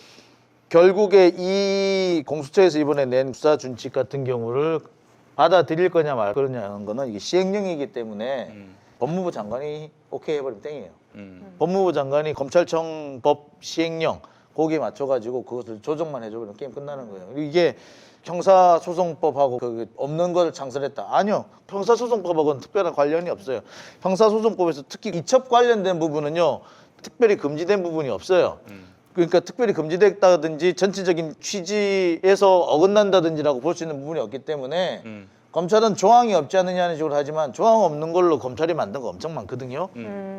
결국에 이 공수처에서 이번에 낸 수사 준칙 같은 경우를 받아들일 거냐 말 거냐는 거는 이게 시행령이기 때문에 법무부 장관이 오케이 해버리면 땡이에요. 법무부 장관이 검찰청 법 시행령 거기에 맞춰가지고 그것을 조정만 해줘버리면 게임 끝나는 거예요. 이게 형사소송법하고 그 없는 걸 창설했다. 아니요. 형사소송법하고는 특별한 관련이 없어요. 형사소송법에서 특히 이첩 관련된 부분은요. 특별히 금지된 부분이 없어요. 그러니까 특별히 금지됐다든지 전체적인 취지에서 어긋난다든지라고 볼 수 있는 부분이 없기 때문에 검찰은 조항이 없지 않느냐는 식으로 하지만 조항 없는 걸로 검찰이 만든 거 엄청 많거든요.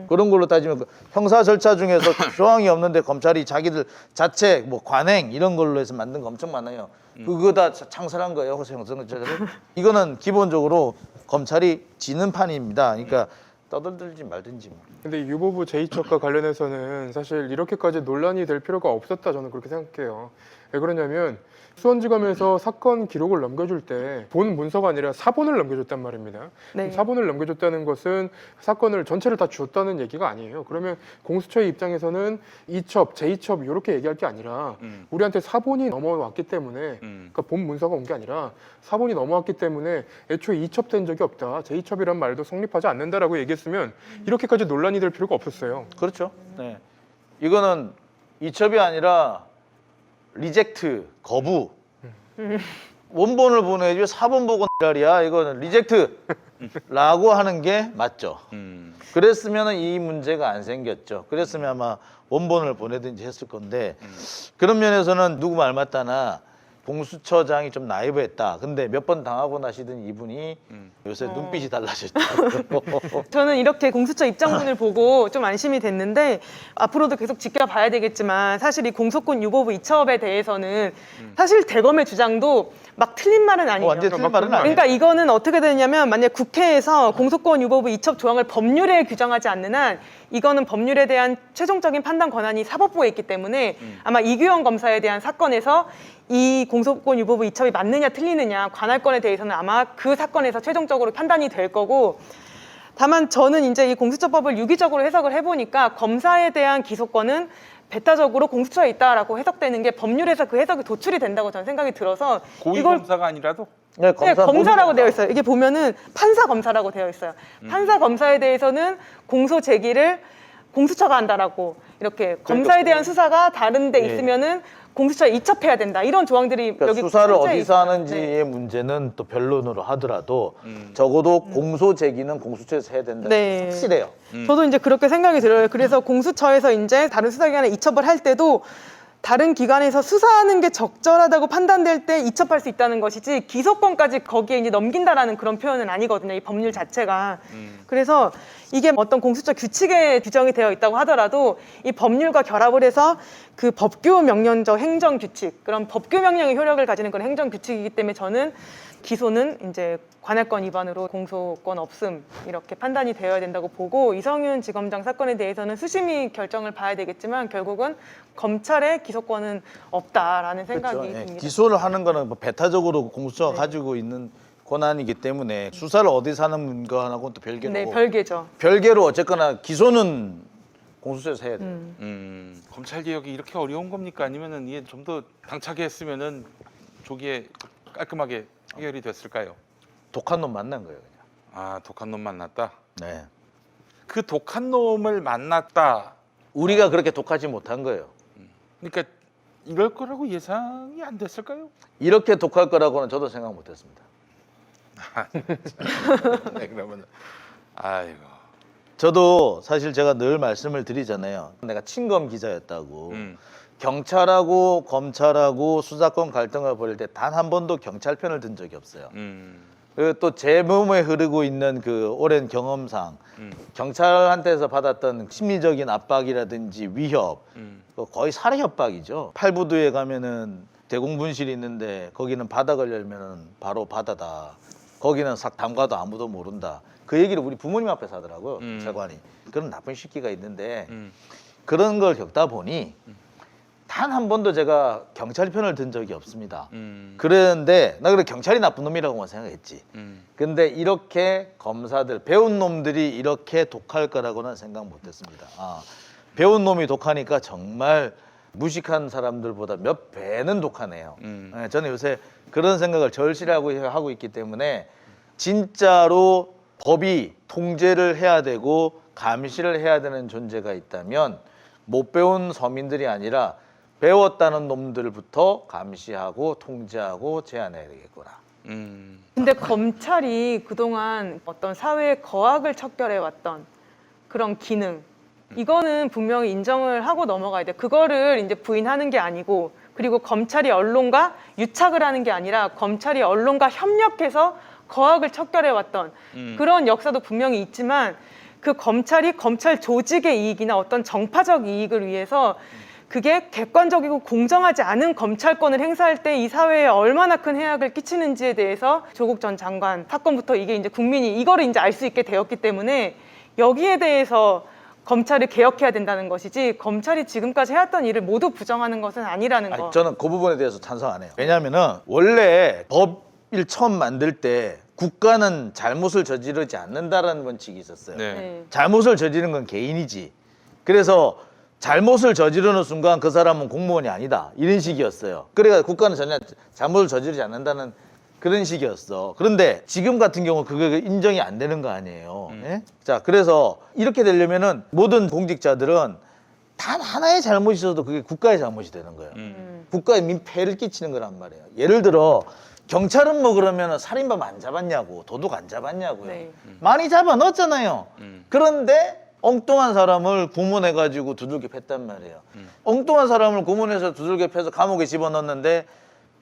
그런 걸로 따지면 그 형사 절차 중에서 조항이 없는데 검찰이 자기들 자체 뭐 관행 이런 걸로 해서 만든 거 엄청 많아요. 그거 다 창설한 거예요. 형사 절차를. 이거는 기본적으로 검찰이 지는 판입니다. 그러니까 떠들든지 말든지 뭐. 근데 유보부 제2첩과 관련해서는 사실 이렇게까지 논란이 될 필요가 없었다 저는 그렇게 생각해요. 왜 그러냐면 수원지검에서 사건 기록을 넘겨줄 때 본 문서가 아니라 사본을 넘겨줬단 말입니다. 네. 사본을 넘겨줬다는 것은 사건을 전체를 다 줬다는 얘기가 아니에요. 그러면 공수처의 입장에서는 2첩, 제2첩 이렇게 얘기할 게 아니라 우리한테 사본이 넘어왔기 때문에 그러니까 본 문서가 온 게 아니라 사본이 넘어왔기 때문에 애초에 2첩된 적이 없다. 제2첩이란 말도 성립하지 않는다라고 얘기했으면 이렇게까지 논란이 될 필요가 없었어요. 그렇죠. 네. 이거는 이첩이 아니라 리젝트, 거부. 원본을 보내줘 사본 보고 X이야. 이거는 리젝트라고 하는 게 맞죠. 그랬으면 이 문제가 안 생겼죠. 그랬으면 아마 원본을 보내든지 했을 건데 그런 면에서는 누구 말 맞다나 공수처장이 좀 나이브했다. 근데 몇 번 당하고 나시던 이분이 요새 눈빛이 달라졌죠. 저는 이렇게 공수처 입장문을 보고 좀 안심이 됐는데 앞으로도 계속 지켜봐야 되겠지만 사실 이 공소권 유보부 이첩에 대해서는 사실 대검의 주장도 막 틀린 말은 아니에요. 완전 틀린 말은 아니에요. 그러니까 이거는 어떻게 되냐면 만약 국회에서 공소권 유보부 이첩 조항을 법률에 규정하지 않는 한 이거는 법률에 대한 최종적인 판단 권한이 사법부에 있기 때문에 아마 이규영 검사에 대한 사건에서 이 공소권 유보부 이첩이 맞느냐 틀리느냐 관할 건에 대해서는 아마 그 사건에서 최종적으로 판단이 될 거고 다만 저는 이제 이 공수처법을 유기적으로 해석을 해보니까 검사에 대한 기소권은 배타적으로 공수처에 있다라고 해석되는 게 법률에서 그 해석이 도출이 된다고 저는 생각이 들어서 고위검사가 아니라도 네, 네, 검사라고 되어 있어요. 이게 보면은 판사 검사라고 되어 있어요. 판사 검사에 대해서는 공소 제기를 공수처가 한다라고 이렇게 검사에 대한 수사가 다른 데 있으면은 공수처에 이첩해야 된다. 이런 조항들이 그러니까 여기 수사를 실제 어디서 있어요. 하는지의 네. 문제는 또 변론으로 하더라도 적어도 공소 제기는 공수처에서 해야 된다. 네. 확실해요. 저도 이제 그렇게 생각이 들어요. 그래서 공수처에서 이제 다른 수사기관에 이첩을 할 때도 다른 기관에서 수사하는 게 적절하다고 판단될 때 이첩할 수 있다는 것이지 기소권까지 거기에 이제 넘긴다라는 그런 표현은 아니거든요. 이 법률 자체가. 그래서 이게 어떤 공수처 규칙에 규정이 되어 있다고 하더라도 이 법률과 결합을 해서 그 법규 명령적 행정 규칙, 그런 법규 명령의 효력을 가지는 그런 행정 규칙이기 때문에 저는 기소는 이제 관할권 위반으로 공소권 없음 이렇게 판단이 되어야 된다고 보고 이성윤 지검장 사건에 대해서는 수심이 결정을 봐야 되겠지만 결국은 검찰의 기소권은 없다라는 생각이 그렇죠. 예, 듭니다. 기소를 하는 거는 뭐 배타적으로 공수처가 가지고 있는 권한이기 때문에 수사를 어디서 하는 거하고는 또 별개로 네, 별개죠. 별개로 어쨌거나 기소는 공수처에서 해야 돼요. 검찰 개혁이 이렇게 어려운 겁니까? 아니면은 이게 좀 더 당차게 했으면은 조기에 깔끔하게 해결이 됐을까요? 독한 놈 만난 거예요, 그냥. 아, 독한 놈 만났다. 네. 그 독한 놈을 만났다. 우리가 그렇게 독하지 못한 거예요. 그러니까 이럴 거라고 예상이 안 됐을까요? 이렇게 독할 거라고는 저도 생각 못했습니다. 네, 그러면 아이고. 저도 사실 제가 늘 말씀을 드리잖아요. 내가 친검 기자였다고. 경찰하고 검찰하고 수사권 갈등을 벌일 때 단 한 번도 경찰 편을 든 적이 없어요. 그리고 또 제 몸에 흐르고 있는 그 오랜 경험상 경찰한테서 받았던 심리적인 압박이라든지 위협, 거의 살해 협박이죠. 팔부두에 가면은 대공분실이 있는데 거기는 바닥을 열면은 바로 바다다. 거기는 싹 담가도 아무도 모른다. 그 얘기를 우리 부모님 앞에서 하더라고요. 차관이. 그런 나쁜 시기가 있는데 그런 걸 겪다 보니 단 한 번도 제가 경찰 편을 든 적이 없습니다. 그런데 나 그래 경찰이 나쁜 놈이라고만 생각했지. 근데 이렇게 검사들 배운 놈들이 이렇게 독할 거라고는 생각 못했습니다. 배운 놈이 독하니까 정말 무식한 사람들보다 몇 배는 독하네요. 네, 저는 요새 그런 생각을 절실하고 하고 있기 때문에 진짜로 법이 통제를 해야 되고 감시를 해야 되는 존재가 있다면 못 배운 서민들이 아니라 배웠다는 놈들부터 감시하고 통제하고 제한해야 되겠구나. 근데 검찰이 그동안 어떤 사회의 거악을 척결해 왔던 그런 기능, 이거는 분명히 인정을 하고 넘어가야 돼. 그거를 이제 부인하는 게 아니고, 그리고 검찰이 언론과 유착을 하는 게 아니라 검찰이 언론과 협력해서 거악을 척결해 왔던 그런 역사도 분명히 있지만, 그 검찰이 검찰 조직의 이익이나 어떤 정파적 이익을 위해서 그게 객관적이고 공정하지 않은 검찰권을 행사할 때 이 사회에 얼마나 큰 해악을 끼치는지에 대해서 조국 전 장관 사건부터 이게 이제 국민이 이거를 이제 알 수 있게 되었기 때문에 여기에 대해서 검찰을 개혁해야 된다는 것이지, 검찰이 지금까지 해왔던 일을 모두 부정하는 것은 아니라는 거. 저는 그 부분에 대해서 찬성 안 해요. 왜냐하면은 원래 법을 처음 만들 때 국가는 잘못을 저지르지 않는다라는 원칙이 있었어요. 네. 잘못을 저지르는 건 개인이지. 그래서 잘못을 저지르는 순간 그 사람은 공무원이 아니다. 이런 식이었어요. 그래서 국가는 전혀 잘못을 저지르지 않는다는 그런 식이었어. 그런데 지금 같은 경우 그게 인정이 안 되는 거 아니에요. 예? 자, 그래서 이렇게 되려면은 모든 공직자들은 단 하나의 잘못이 있어도 그게 국가의 잘못이 되는 거예요. 국가에 민폐를 끼치는 거란 말이에요. 예를 들어 경찰은 뭐 그러면 살인범 안 잡았냐고, 도둑 안 잡았냐고요. 네. 많이 잡아 넣었잖아요. 그런데 엉뚱한 사람을 구문해가지고 두들겨 팼단 말이에요. 엉뚱한 사람을 구문해서 두들겨 패서 감옥에 집어넣었는데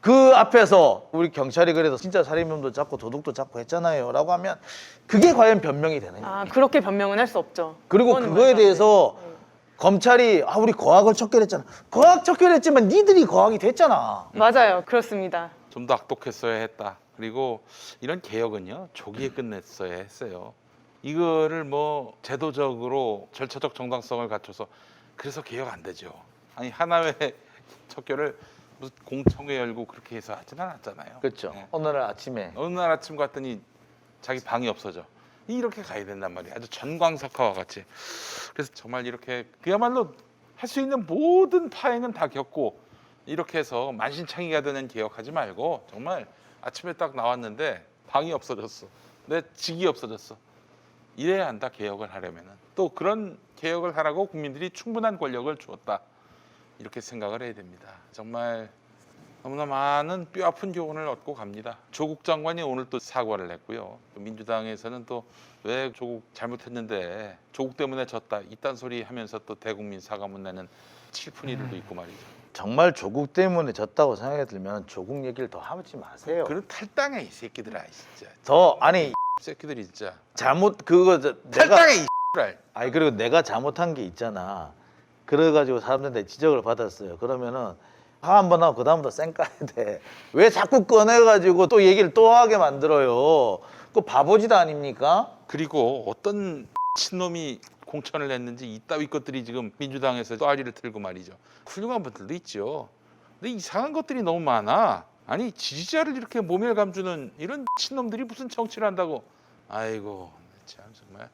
그 앞에서 우리 경찰이 그래서 진짜 살인범도 잡고 도둑도 잡고 했잖아요 라고 하면 그게 과연 변명이 되느냐. 그렇게 변명은 할 수 없죠. 그리고 그거는 그거에 말도 안 대해서 돼. 검찰이 우리 거악을 척결했잖아. 거악 척결했지만 니들이 거악이 됐잖아. 맞아요. 그렇습니다. 좀 더 악독했어야 했다. 그리고 이런 개혁은요 조기에 끝냈어야 했어요. 이거를 뭐 제도적으로 절차적 정당성을 갖춰서 그래서 개혁 안 되죠. 아니 하나회 척결을 무슨 공청회 열고 그렇게 해서 하진 않았잖아요. 그렇죠. 네. 어느 날 아침에 어느 날 아침 갔더니 자기 방이 없어져. 이렇게 가야 된단 말이에요. 아주 전광석화와 같이. 그래서 정말 이렇게 그야말로 할 수 있는 모든 파행은 다 겪고 이렇게 해서 만신창이가 되는 개혁하지 말고 정말 아침에 딱 나왔는데 방이 없어졌어. 내 직이 없어졌어. 이래야 한다. 개혁을 하려면은. 또 그런 개혁을 하라고 국민들이 충분한 권력을 주었다. 이렇게 생각을 해야 됩니다. 정말 너무나 많은 뼈아픈 교훈을 얻고 갑니다. 조국 장관이 오늘 또 사과를 했고요. 또 민주당에서는 또 왜 조국 잘못했는데 조국 때문에 졌다 이딴 소리 하면서 또 대국민 사과문 내는 칠푼이들도 있고 말이죠. 정말 조국 때문에 졌다고 생각이 들면 조국 얘기를 더 하지 마세요. 그런 탈당해 이 새끼들아 진짜. 아니 이 새끼들이 진짜. 잘못 그거 내가 탈당해 이 X랄. 아니 그리고 내가 잘못한 게 있잖아. 그래가지고 사람들한테 지적을 받았어요. 그러면은 화 한 번 하고 그 다음부터 쌩 까야 돼. 왜 자꾸 꺼내가지고 또 얘기를 또 하게 만들어요. 그 바보짓 아닙니까? 그리고 어떤 친놈이 공천을 했는지 이따위 것들이 지금 민주당에서 또아리를 틀고 말이죠. 훌륭한 분들도 있죠. 근데 이상한 것들이 너무 많아. 아니 지지자를 이렇게 모멸 감주는 이런 친놈들이 무슨 정치를 한다고. 아이고 참 정말.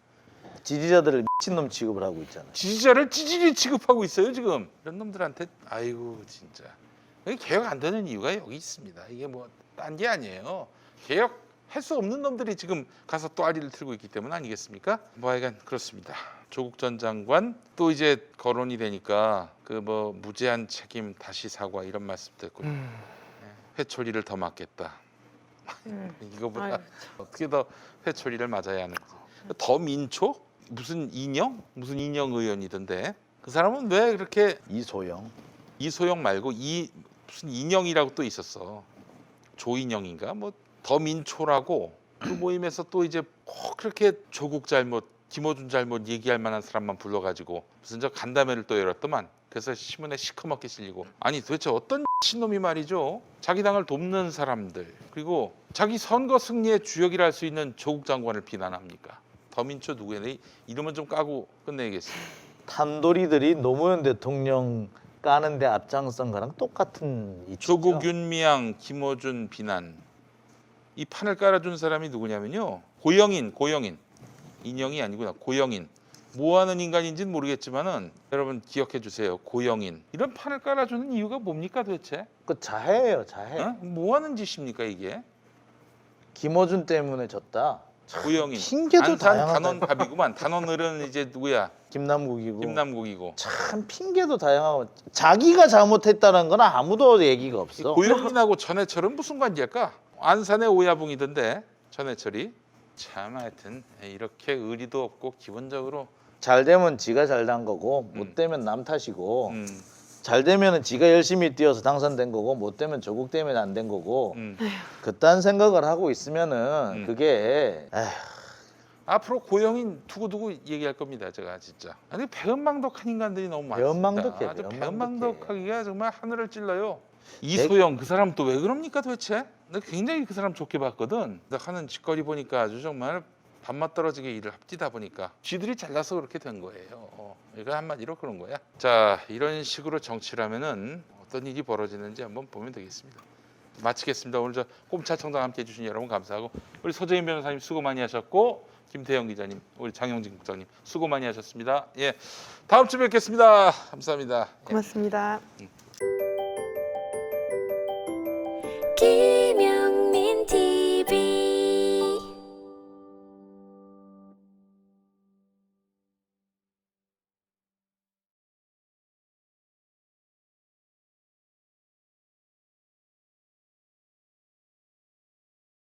지지자들을 미친놈 취급을 하고 있잖아요. 지지자를 찌질이 취급하고 있어요 지금. 이런 놈들한테 아이고 진짜. 여기 개혁 안 되는 이유가 여기 있습니다. 이게 뭐 딴 게 아니에요. 개혁할 수 없는 놈들이 지금 가서 또아리를 틀고 있기 때문 아니겠습니까? 뭐 하여간 그렇습니다. 조국 전 장관 또 이제 거론이 되니까 그 뭐 무제한 책임 다시 사과 이런 말씀도 했고요. 회초리를 더 맞겠다. 이거보다 아유, 어떻게 더 회초리를 맞아야 하는지. 더 민초? 무슨 인영? 무슨 인영 의원이던데 그 사람은 왜 그렇게 이소영. 이소영 말고 무슨 인영이라고 또 있었어. 조인영인가? 뭐 더 민초라고 그 모임에서 또 이제 꼭 그렇게 조국 잘못, 김어준 잘못 얘기할 만한 사람만 불러가지고 무슨 저 간담회를 또 열었더만. 그래서 신문에 시커멓게 실리고. 아니 도대체 어떤 신놈이 말이죠. 자기 당을 돕는 사람들 그리고 자기 선거 승리의 주역이라 할 수 있는 조국 장관을 비난합니까? 더 민초 누구예요? 이름은 좀 까고 끝내겠습니다. 탄도리들이 노무현 대통령 까는데 앞장선 거랑 똑같은 이치죠. 조국, 윤미향, 김어준 비난. 이 판을 깔아준 사람이 누구냐면요. 고영인. 인형이 아니구나. 고영인. 뭐 하는 인간인지는 모르겠지만은 여러분 기억해 주세요. 고영인. 이런 판을 깔아주는 이유가 뭡니까 도대체? 그 자해예요, 자해. 어? 뭐 하는 짓입니까 이게? 김어준 때문에 졌다. 고영인. 핑계도 안산 다양하다. 단원갑이구만. 단원을은 이제 누구야? 김남국이고. 김남국이고. 참 핑계도 다양하고 자기가 잘못했다는 건 아무도 얘기가 없어. 고영인하고 전해철은 무슨 관계일까? 안산의 오야붕이던데 전해철이. 참 하여튼 이렇게 의리도 없고 기본적으로 잘 되면 지가 잘난 거고 못 되면 남 탓이고 음, 잘 되면은 지가 열심히 뛰어서 당선된 거고 못 되면 조국 때문에 안 된 거고 음. 그딴 생각을 하고 있으면은 그게 에휴, 앞으로 고영인 두고두고 얘기할 겁니다. 제가 진짜. 아니 배은망덕한 인간들이 너무 많습니다. 배은망덕해, 아주 배은망덕해. 배은망덕하기가 정말 하늘을 찔러요. 이소영 그 사람 또 왜 그럽니까 도대체? 내가 굉장히 그 사람 좋게 봤거든. 근데 하는 짓거리 보니까 아주 정말 밥맛 떨어지게 일을 합디다 보니까 쥐들이 잘나서 그렇게 된 거예요. 이거 한마디로 그런 거야. 자, 이런 식으로 정치를 하면은 어떤 일이 벌어지는지 한번 보면 되겠습니다. 마치겠습니다. 오늘 저 꼼차청당 함께 해주신 여러분 감사하고 우리 서재인 변호사님 수고 많이 하셨고 김태형 기자님, 우리 장영진 국장님 수고 많이 하셨습니다. 예, 다음 주에 뵙겠습니다. 감사합니다. 고맙습니다. 김현